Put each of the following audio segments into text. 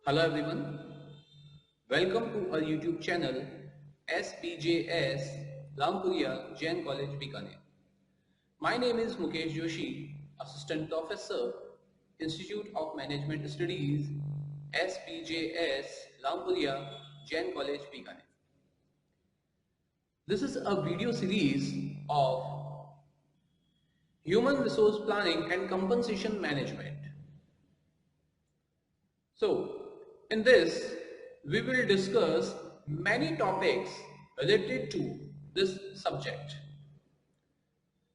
Hello everyone, welcome to our YouTube channel SPJS Rampuria Jain College Bikaner. My name is Mukesh Joshi, Assistant Professor, Institute of Management Studies, SPJS Rampuria Jain College Bikaner. This is a video series of Human Resource Planning and Compensation Management. So, in this, we will discuss many topics related to this subject.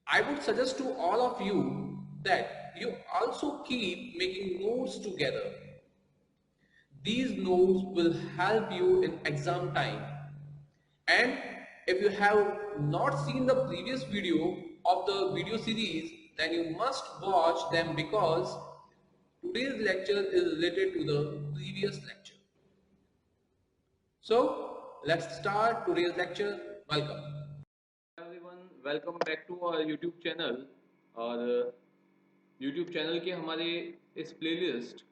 I would suggest to all of you that you also keep making notes together. These notes will help you in exam time. And if you have not seen the previous video of the video series, then you must watch them because today's lecture is related to the previous lecture. So let's start today's lecture. Welcome. Everyone, welcome back to our YouTube channel. और YouTube channel के हमारे इस playlist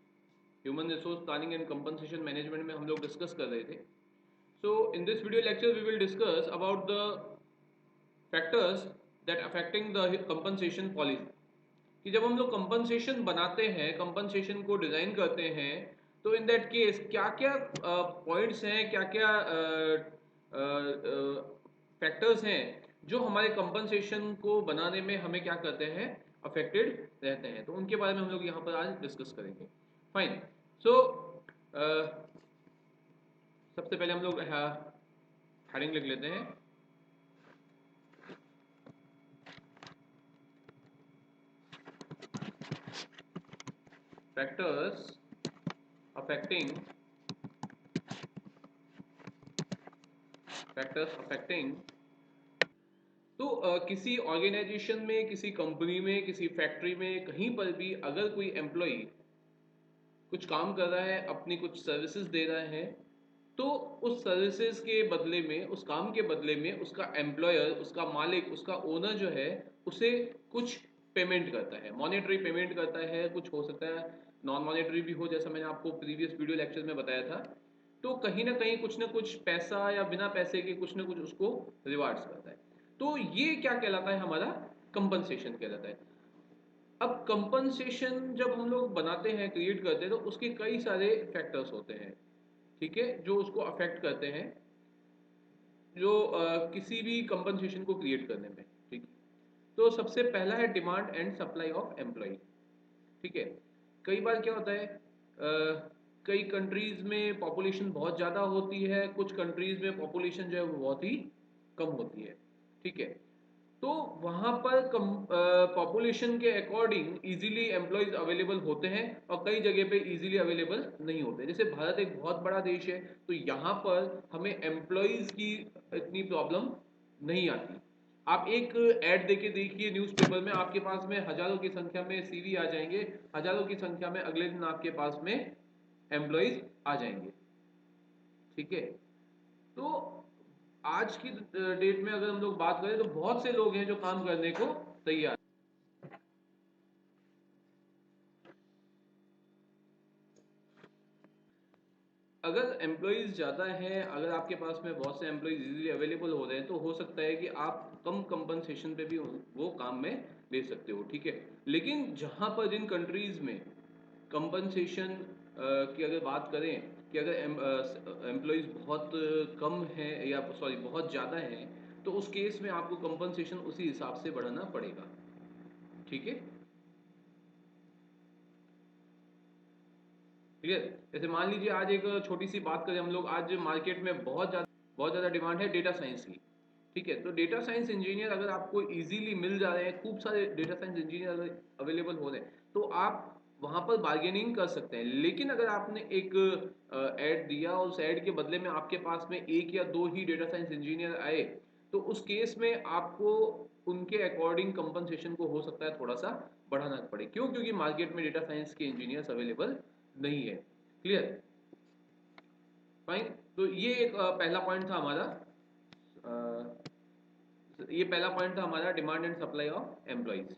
human resource planning and compensation management में हम लोग discuss कर रहे थे। So in this video lecture we will discuss about the factors that affecting the compensation policy. कि जब हम लोग कंपनसेशन बनाते हैं, कंपनसेशन को डिज़ाइन करते हैं, तो इन दैट केस क्या क्या पॉइंट्स हैं, क्या क्या फैक्टर्स हैं जो हमारे कंपनसेशन को बनाने में हमें क्या करते हैं, अफेक्टेड रहते हैं। तो उनके बारे में हम लोग यहाँ पर आज डिस्कस करेंगे। फाइन। सो सबसे पहले हम लोग हेडिंग लिख लेते हैं। फैक्टर्स अफेक्टिंग तो किसी ऑर्गेनाइजेशन में, किसी कंपनी में, किसी फैक्ट्री में, कहीं पर भी अगर कोई एम्प्लॉय कुछ काम कर रहा है, अपनी कुछ सर्विसेज दे रहा है, तो उस सर्विसेज के बदले में, उस काम के बदले में उसका एम्प्लॉयर, उसका मालिक, उसका ओनर जो है उसे कुछ पेमेंट करता है, मॉनेटरी पेमेंट करता है। कुछ हो सकता है नॉन मॉनेटरी भी हो, जैसा मैंने आपको प्रीवियस वीडियो लेक्चर में बताया था। तो कहीं ना कुछ पैसा या बिना पैसे के कुछ ना कुछ उसको रिवार्ड्स करता है। तो ये क्या कहलाता है, हमारा कंपनसेशन कहलाता है। अब कंपनसेशन जब हम लोग बनाते हैं, क्रिएट करते हैं, तो उसके कई सारे फैक्टर्स होते हैं, ठीक है, जो उसको अफेक्ट करते हैं, जो किसी भी कंपनसेशन को क्रिएट करने में। ठीक है, तो सबसे पहला है demand and supply of employ. ठीक है, कई बार क्या होता है, कई कंट्रीज में पॉपुलेशन बहुत ज़्यादा होती है, कुछ कंट्रीज में पॉपुलेशन जो है वो बहुत ही कम होती है। ठीक है, तो वहाँ पर पॉपुलेशन के अकॉर्डिंग इजीली एम्प्लॉयज अवेलेबल होते हैं और कई जगह पे इजीली अवेलेबल नहीं होते। जैसे भारत एक बहुत बड़ा देश है, तो यहाँ पर हमें एम्प्लॉयज की इतनी प्रॉब्लम नहीं आती। आप एक ऐड देके देखिए न्यूज़पेपर में, आपके पास में हजारों की संख्या में सीवी आ जाएंगे, हजारों की संख्या में अगले दिन आपके पास में एम्प्लॉयज आ जाएंगे। ठीक है, तो आज की डेट में अगर हम लोग बात करें तो बहुत से लोग हैं जो काम करने को तैयार। अगर एम्प्लॉयज़ ज़्यादा हैं, अगर आपके पास में बहुत से एम्प्लॉयज़ इजीली अवेलेबल हो रहे हैं, तो हो सकता है कि आप कम कंपनसेशन पे भी वो काम में ले सकते हो। ठीक है, लेकिन जहाँ पर जिन कंट्रीज़ में कंपनसेशन की अगर बात करें कि अगर एम्प्लॉयज़ बहुत कम हैं, या सॉरी बहुत ज़्यादा हैं, तो उस केस में आपको कंपनसेशन उसी हिसाब से बढ़ाना पड़ेगा। ठीक है, ठीक है। जैसे मान लीजिए आज एक छोटी सी बात करें हम लोग, आज मार्केट में बहुत ज़्यादा डिमांड है डेटा साइंस की। ठीक है, तो डेटा साइंस इंजीनियर अगर आपको इजीली मिल जा रहे हैं, खूब सारे डेटा साइंस इंजीनियर अगर अवेलेबल हो रहे हैं, तो आप वहाँ पर बार्गेनिंग कर सकते हैं। लेकिन अगर आपने एक ऐड दिया और उस ऐड के बदले में आपके पास में एक या दो ही डेटा साइंस इंजीनियर आए, तो उस केस में आपको उनके अकॉर्डिंग कंपनसेशन को हो सकता है थोड़ा सा बढ़ाना पड़े। क्यों? क्योंकि मार्केट में डेटा साइंस के इंजीनियर्स अवेलेबल नहीं है। क्लियर? फाइन। तो ये एक पहला पॉइंट था हमारा, ये पहला पॉइंट था हमारा, demand and supply of employees.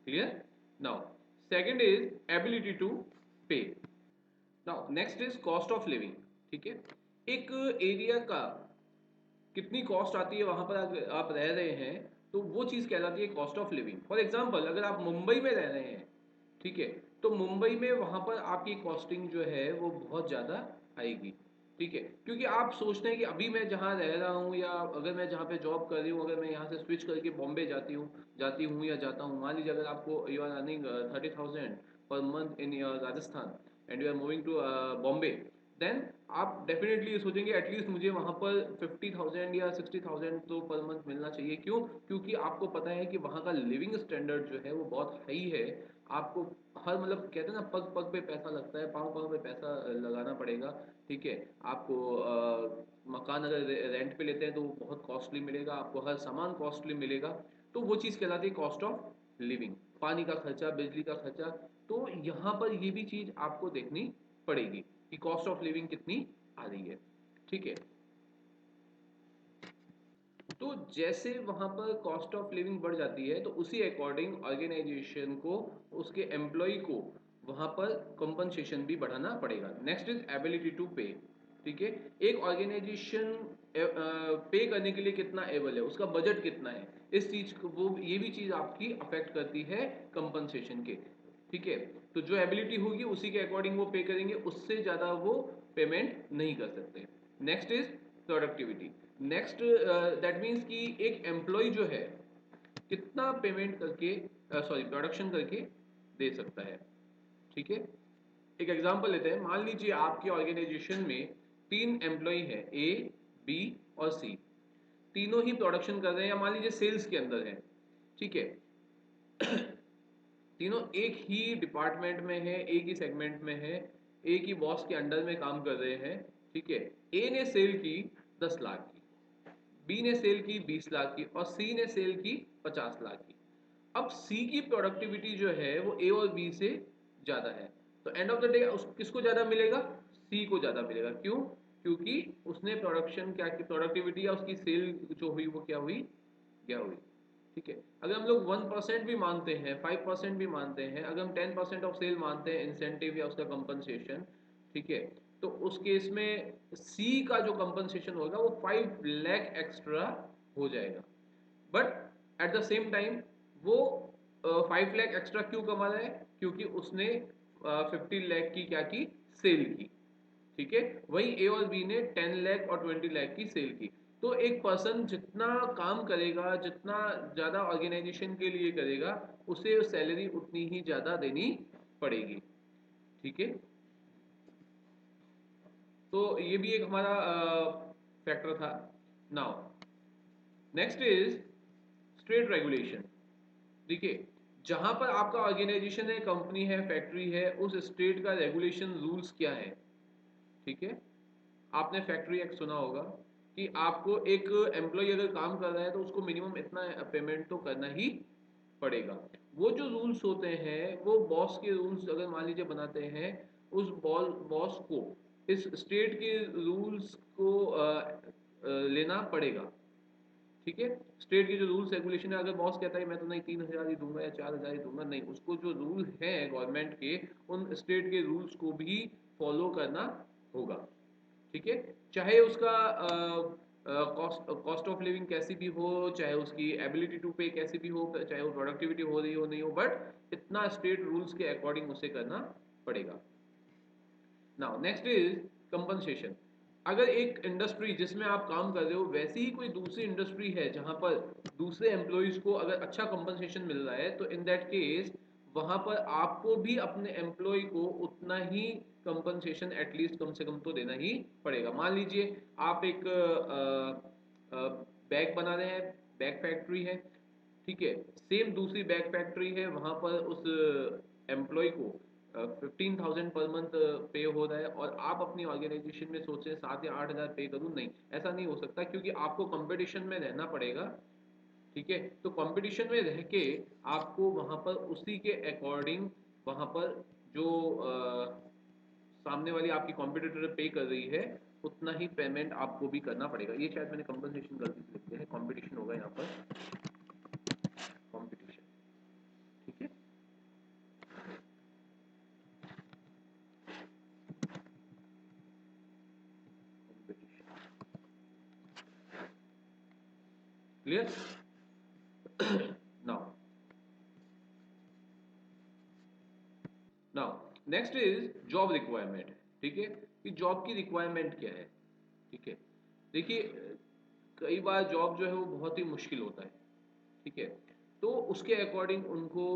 Clear? Now second is ability to pay. Now next is cost of living. ठीक है, एक एरिया का कितनी कॉस्ट आती है वहां पर अगर आप रह रहे हैं तो वो चीज़ कहलाती है cost of living. For example अगर आप मुंबई में रह रहे हैं, ठीक है, तो मुंबई में वहां पर आपकी कॉस्टिंग जो है वो बहुत ज़्यादा आएगी। ठीक है, क्योंकि आप सोचते हैं कि अभी मैं जहाँ रह रहा हूँ या अगर मैं जहाँ पे जॉब कर रही हूँ, अगर मैं यहाँ से स्विच करके बॉम्बे जाती हूँ या जाता हूँ, मान लीजिए अगर आपको you are earning 30,000 per month in Rajasthan and you are moving to Bombay, then आप डेफिनेटली सोचेंगे एटलीस्ट मुझे वहाँ पर 50,000 या 60,000 तो पर मंथ मिलना चाहिए। क्यों? क्योंकि आपको पता है कि वहाँ का लिविंग स्टैंडर्ड जो है वो बहुत हाई है। आपको हर मतलब कहते हैं ना, पग पग पे पैसा लगता है, पाँव पाँव पे पैसा लगाना पड़ेगा। ठीक है, आपको मकान अगर रेंट पे लेते हैं तो वो बहुत कॉस्टली मिलेगा, आपको हर सामान कॉस्टली मिलेगा। तो वो चीज़ कहलाती है कॉस्ट ऑफ लिविंग। पानी का खर्चा, बिजली का खर्चा, तो यहाँ पर ये भी चीज़ आपको देखनी पड़ेगी कि कॉस्ट ऑफ लिविंग कितनी आ रही है। ठीक है, तो जैसे वहां पर कॉस्ट ऑफ लिविंग बढ़ जाती है तो उसी अकॉर्डिंग ऑर्गेनाइजेशन को, उसके एम्प्लॉय को वहां पर कंपनसेशन भी बढ़ाना पड़ेगा। नेक्स्ट इज एबिलिटी टू पे। ठीक है, एक ऑर्गेनाइजेशन पे करने के लिए कितना एबल है, उसका बजट कितना है, इस चीज को वो ये भी चीज आपकी अफेक्ट करती है कंपनसेशन के। ठीक है, तो जो एबिलिटी होगी उसी के अकॉर्डिंग वो पे करेंगे, उससे ज्यादा वो पेमेंट नहीं कर सकते। Next is productivity. Next that means कि एक एम्प्लॉय जो है कितना पेमेंट करके सॉरी प्रोडक्शन करके दे सकता है। ठीक है, एक एग्जांपल लेते हैं। मान लीजिए आपकी ऑर्गेनाइजेशन में 3 एम्प्लॉय है, ए, बी और सी। तीनों ही प्रोडक्शन कर रहे हैं या मान लीजिए सेल्स के अंदर है। ठीक है, तीनों एक ही डिपार्टमेंट में है, एक ही सेगमेंट में है, एक ही बॉस के अंडर में काम कर रहे हैं। ठीक है, ए ने सेल की 10 लाख की, बी ने सेल की 20 लाख की और सी ने सेल की 50 लाख की। अब सी की प्रोडक्टिविटी जो है वो ए और बी से ज्यादा है, तो एंड ऑफ द डे किसको ज्यादा मिलेगा? सी को ज्यादा मिलेगा। क्यों? क्योंकि उसने प्रोडक्शन क्या की, प्रोडक्टिविटी या उसकी सेल जो हुई वो क्या हुई। ठीक है, अगर हम लोग 1% भी मानते हैं, 5% भी मानते हैं, अगर हम 10% ऑफ सेल मानते हैं इंसेंटिव या उसका कंपनसेशन, ठीक है, तो उस केस में सी का जो कंपनसेशन होगा वो 5 लाख एक्स्ट्रा हो जाएगा। But at the same time वो 5 लाख एक्स्ट्रा क्यों कमा रहा है? क्योंकि उसने 50 लाख की क्या की, सेल की। ठीक है, वही ए और बी ने 10 लाख और 20 लाख की सेल की। तो एक पर्सन जितना काम करेगा, जितना ज्यादा ऑर्गेनाइजेशन के लिए करेगा, उसे सैलरी उतनी ही ज्यादा देनी पड़ेगी। ठीक है, तो ये भी एक हमारा फैक्टर था। Now next is state regulation. देखिए, जहां पर आपका ऑर्गेनाइजेशन है, कंपनी है, फैक्ट्री है, उस स्टेट का रेगुलेशन रूल्स क्या है। ठीक है, आपने फैक्ट्री एक्ट सुना होगा कि आपको एक एम्प्लॉय अगर काम कर रहा है तो उसको मिनिमम इतना पेमेंट तो करना ही पड़ेगा। वो जो रूल्स होते हैं वो बॉस के रूल्स अगर मान लीजिए बनाते हैं, उस बॉस को इस स्टेट के रूल्स को लेना पड़ेगा। ठीक है, स्टेट के जो रूल्स रेगुलेशन है, अगर बॉस कहता है मैं तो नहीं 3,000 ही दूंगा या 4,000 ही दूंगा, नहीं, उसको जो रूल है गवर्नमेंट के, उन स्टेट के रूल्स को भी फॉलो करना होगा। ठीक है, चाहे उसका कॉस्ट ऑफ लिविंग कैसी भी हो, चाहे उसकी एबिलिटी टू पे कैसी भी हो, चाहे वो प्रोडक्टिविटी हो रही हो नहीं हो, बट इतना स्टेट रूल्स के अकॉर्डिंग उसे करना पड़ेगा। Now next is compensation. अगर एक इंडस्ट्री जिसमें आप काम कर रहे हो वैसी ही कोई दूसरी इंडस्ट्री है जहां पर दूसरे एम्प्लॉयज को अगर अच्छा कंपनसेशन मिल रहा है, तो इन दैट केस वहां पर आपको भी अपने एम्प्लॉय को उतना ही कंपनसेशन एटलीस्ट कम से कम तो देना ही पड़ेगा। मान लीजिए आप एक बैग बना रहे हैं, बैग फैक्ट्री है। ठीक है, सेम दूसरी बैग फैक्ट्री है, वहां पर उस एम्प्लॉय को 15,000 पर मंथ पे हो रहा है और आप अपनी ऑर्गेनाइजेशन में सोच रहे हैं 7 या 8,000 पे करूं। नहीं, ऐसा नहीं हो सकता, क्योंकि आपको कंपटीशन में रहना पड़ेगा। ठीक है, तो कंपटीशन में रह के आपको वहां पर उसी के अकॉर्डिंग वहां पर जो सामने वाली आपकी कॉम्पिटिटर पे कर रही है उतना ही पेमेंट आपको भी करना पड़ेगा। ये शायद मैंने कंपनसेशन गलती से लिख दिया है, कंपटीशन होगा यहाँ पर, कंपटीशन। ठीक है, clear? Now now next is job requirement. ठीक है, कि जॉब की रिक्वायरमेंट क्या है। ठीक है, देखिए कई बार जॉब जो है वो बहुत ही मुश्किल होता है। ठीक है, तो उसके अकॉर्डिंग उनको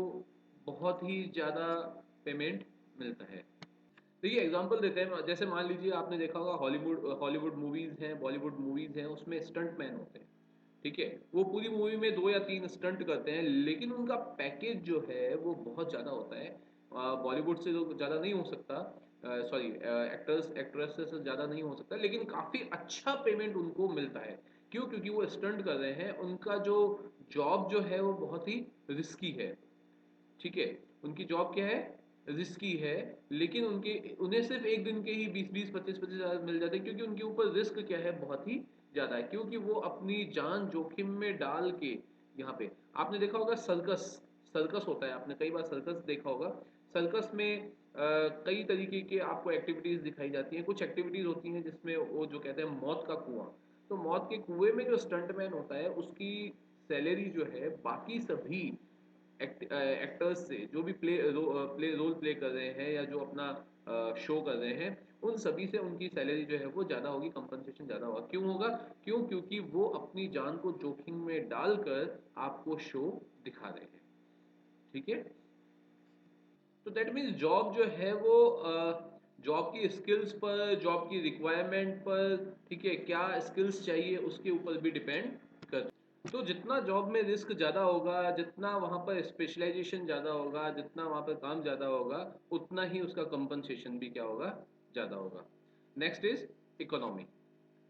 बहुत ही ज़्यादा पेमेंट मिलता है। देखिए एग्जांपल देते हैं, जैसे मान लीजिए आपने देखा होगा हॉलीवुड हॉलीवुड मूवीज़ हैं, बॉलीवुड मूवीज़ हैं, उसमें स्टंट मैन होते हैं। ठीक है, वो पूरी मूवी में 2 या 3 स्टंट करते हैं, लेकिन उनका पैकेज जो है वो बहुत ज़्यादा होता है। बॉलीवुड से तो ज़्यादा नहीं हो सकता, सॉरी एक्टर्स एक्ट्रेसेस से ज़्यादा नहीं हो सकता, लेकिन काफ़ी अच्छा पेमेंट उनको मिलता है। क्यों? क्योंकि वो स्टंट कर रहे हैं, उनका जो जॉब जो है वो बहुत ही रिस्की है। ठीक है, उनकी जॉब क्या है, रिस्की है, लेकिन उनके उन्हें सिर्फ एक दिन के ही 20-20 25-25 हज़ार मिल जाते हैं, क्योंकि उनके ऊपर रिस्क क्या है, बहुत ही ज़्यादा है, क्योंकि वो अपनी जान जोखिम में डाल के यहाँ पे। आपने देखा होगा सर्कस, सर्कस होता है, आपने कई बार सर्कस देखा होगा। सर्कस में कई तरीके के आपको एक्टिविटीज़ दिखाई जाती हैं। कुछ एक्टिविटीज़ होती हैं जिसमें वो जो कहते हैं मौत का कुआं, तो मौत के कुएं में जो स्टंटमैन होता है उसकी सैलरी जो है बाकी सभी एक्टर्स से, जो भी रोल प्ले कर रहे हैं या जो अपना शो कर रहे हैं, उन सभी से उनकी सैलरी जो है वो ज़्यादा होगी, कंपनसेशन ज़्यादा होगा। क्यों होगा? क्यों? क्योंकि वो अपनी जान को जोखिम में डालकर आपको शो दिखा रहे हैं। ठीक है, तो दैट मीन्स जॉब जो है वो जॉब की स्किल्स पर, जॉब की रिक्वायरमेंट पर, ठीक है, क्या स्किल्स चाहिए उसके ऊपर भी डिपेंड करता है। तो जितना जॉब में रिस्क ज़्यादा होगा, जितना वहाँ पर स्पेशलाइजेशन ज़्यादा होगा, जितना वहाँ पर काम ज़्यादा होगा, उतना ही उसका कंपनसेशन भी क्या होगा, ज़्यादा होगा। Next is economy.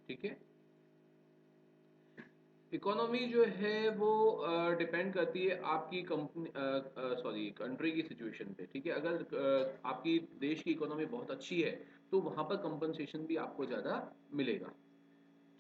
ठीक है, इकोनॉमी जो है वो डिपेंड करती है आपकी कंपनी, सॉरी कंट्री की सिचुएशन पे। ठीक है, अगर आपकी देश की इकोनॉमी बहुत अच्छी है तो वहाँ पर कंपनसेशन भी आपको ज़्यादा मिलेगा।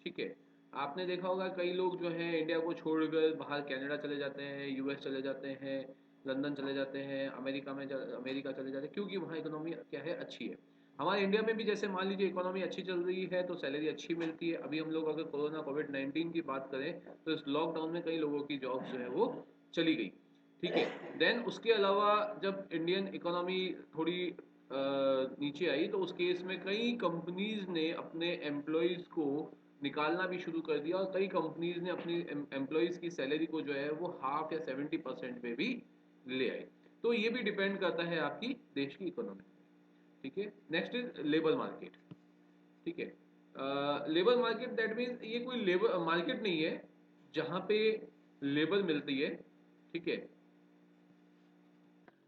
ठीक है, आपने देखा होगा कई लोग जो हैं इंडिया को छोड़कर बाहर कनाडा चले जाते हैं, यूएस चले जाते हैं, लंदन चले जाते हैं, अमेरिका चले जाते हैं, क्योंकि वहाँ इकोनॉमी क्या है, अच्छी है। हमारे इंडिया में भी जैसे मान लीजिए इकोनॉमी अच्छी चल रही है तो सैलरी अच्छी मिलती है। अभी हम लोग अगर कोविड-19 की बात करें तो इस लॉकडाउन में कई लोगों की जॉब्स जो है वो चली गई। ठीक है, देन उसके अलावा जब इंडियन इकोनॉमी थोड़ी नीचे आई तो उस केस में कई कंपनीज ने अपने एम्प्लॉयज़ को निकालना भी शुरू कर दिया, और कई कंपनीज ने अपनी एम्प्लॉयज़ की सैलरी को जो है वो हाफ या 70% पे भी ले आए। तो ये भी डिपेंड करता है आपकी देश की इकोनॉमी। ठीक है, नेक्स्ट इज लेबर मार्केट। ठीक है, लेबर मार्केट दैट मीन्स ये कोई लेबर मार्केट नहीं है जहाँ पे लेबर मिलती है। ठीक है,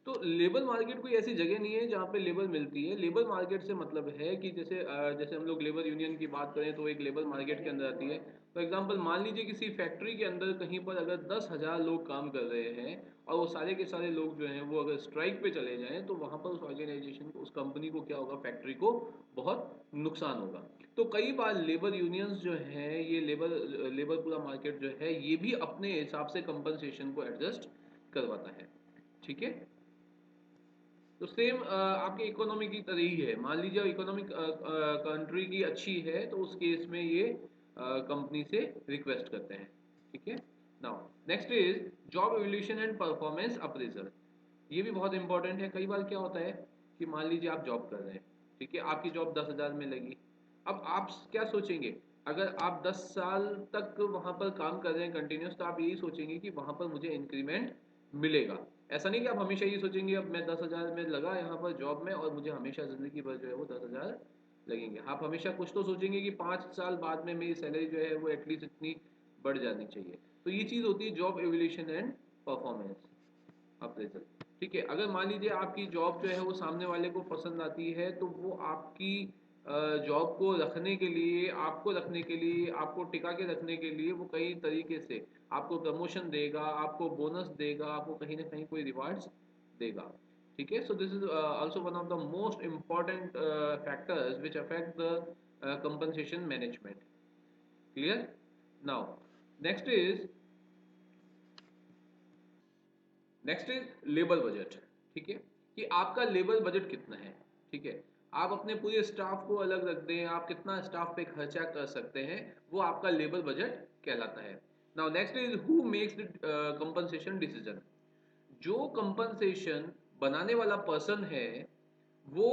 तो लेबर मार्केट कोई ऐसी जगह नहीं है जहाँ पे लेबर मिलती है। लेबर मार्केट से मतलब है कि जैसे हम लोग लेबर यूनियन की बात करें तो एक लेबर मार्केट के अंदर आती है। फॉर एग्जांपल मान लीजिए किसी फैक्ट्री के अंदर कहीं पर अगर 10,000 लोग काम कर रहे हैं और वो सारे के सारे लोग जो हैं वो अगर स्ट्राइक पे चले जाएं तो वहाँ पर उस ऑर्गेनाइजेशन को, उस कंपनी को क्या होगा, फैक्ट्री को बहुत नुकसान होगा। तो कई बार लेबर यूनियंस जो हैं, ये लेबर लेबर पूरा मार्केट जो है ये भी अपने हिसाब से कंपनसेशन को एडजस्ट करवाता है। ठीक है, तो सेम आपके इकोनॉमी की तरह ही है। मान लीजिए इकोनॉमिक कंट्री की अच्छी है तो उस केस में ये कंपनी से रिक्वेस्ट करते हैं। ठीक है, now next is job evolution and performance appraisal. ये भी बहुत इंपॉर्टेंट है। कई बार क्या होता है कि मान लीजिए आप जॉब कर रहे हैं, ठीक है, आपकी जॉब 10,000 में लगी। अब आप क्या सोचेंगे, अगर आप 10 साल तक वहाँ पर काम कर रहे हैं कंटिन्यूस, तो आप यही सोचेंगे कि वहाँ पर मुझे इंक्रीमेंट मिलेगा। ऐसा नहीं कि आप हमेशा ये सोचेंगे अब मैं 10,000 में लगा यहाँ पर जॉब में और मुझे हमेशा ज़िंदगी भर जो है वो 10,000 लगेंगे। आप हमेशा कुछ तो सोचेंगे कि 5 साल बाद में मेरी सैलरी जो है वो एटलीस्ट इतनी बढ़ जानी चाहिए। तो ये चीज़ होती है job evolution and performance appraisal. ठीक है, अगर मान लीजिए आपकी जॉब जो है वो सामने वाले को पसंद आती है तो वो आपकी जॉब को रखने के लिए, आपको रखने के लिए, आपको टिका के रखने के लिए वो कई तरीके से आपको प्रमोशन देगा, आपको बोनस देगा, आपको कहीं ना कहीं कोई रिवार्ड्स देगा। ठीक है, so this is also one of the most important factors which affect the compensation management. Clear? Now next is next is labour budget. ठीक है, कि आपका लेबर बजट कितना है। ठीक है, आप अपने पूरे स्टाफ को अलग रख दें, आप कितना स्टाफ पे खर्चा कर सकते हैं, वो आपका लेबर बजट कहलाता है। Now next is who makes the compensation decision. जो कंपनसेशन बनाने वाला पर्सन है वो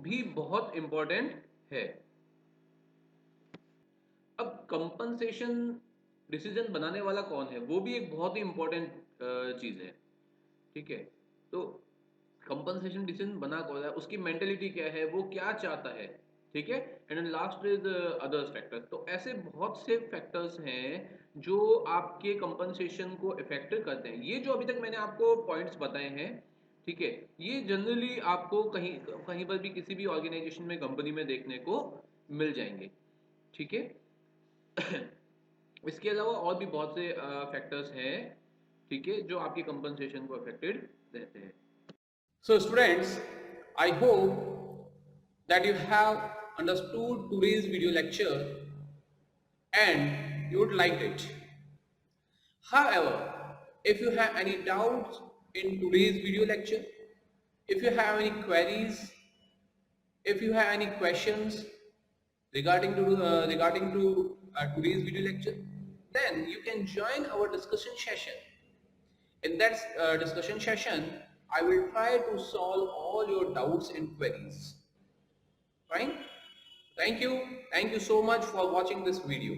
भी बहुत इंपॉर्टेंट है। अब कंपनसेशन डिसीजन बनाने वाला कौन है वो भी एक बहुत ही इंपॉर्टेंट चीज है। ठीक है, तो कंपनसेशन डिसीजन बना कौन है, उसकी मेंटेलिटी क्या है, वो क्या चाहता है। ठीक है, and last is others factors. तो ऐसे बहुत से फैक्टर्स हैं जो आपके कंपनसेशन को इफेक्ट करते हैं। ये जो अभी तक मैंने आपको पॉइंट्स बताए हैं, ठीक है, ये जनरली आपको कहीं कहीं पर भी किसी भी ऑर्गेनाइजेशन में, कंपनी में देखने को मिल जाएंगे। ठीक है, इसके अलावा और भी बहुत से फैक्टर्स हैं, ठीक है, जो आपके कंपनसेशन को अफेक्टेड रहते हैं। So students, I hope that you have understood today's video lecture and you would like it. However, if you have any doubts in today's video lecture, if you have any queries, if you have any questions regarding to today's video lecture, then you can join our discussion session. In that discussion session, I will try to solve all your doubts and queries. Fine? Thank you. Thank you so much for watching this video.